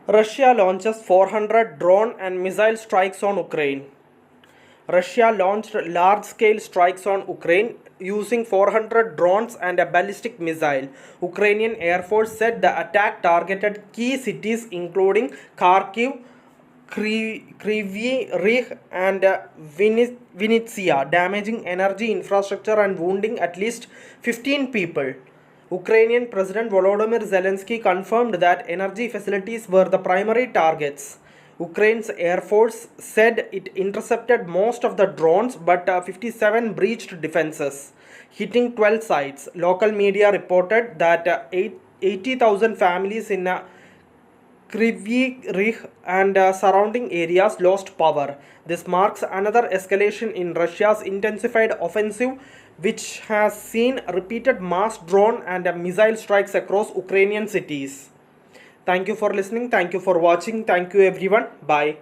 Russia launches 400 drone and missile strikes on Ukraine. Russia launched large-scale strikes on Ukraine using 400 drones and a ballistic missile. Ukrainian Air Force said the attack targeted key cities including Kharkiv, Kryvyi Rih and Vinnytsia, damaging energy infrastructure and wounding at least 15 people. Ukrainian President Volodymyr Zelensky confirmed that energy facilities were the primary targets. Ukraine's Air Force said it intercepted most of the drones, but 57 breached defenses, hitting 12 sites. Local media reported that 80,000 families in Kryvyi Rih and surrounding areas lost power. This marks another escalation in Russia's intensified offensive, which has seen repeated mass drone and missile strikes across Ukrainian cities. Thank you for listening. Thank you for watching. Thank you, everyone. Bye.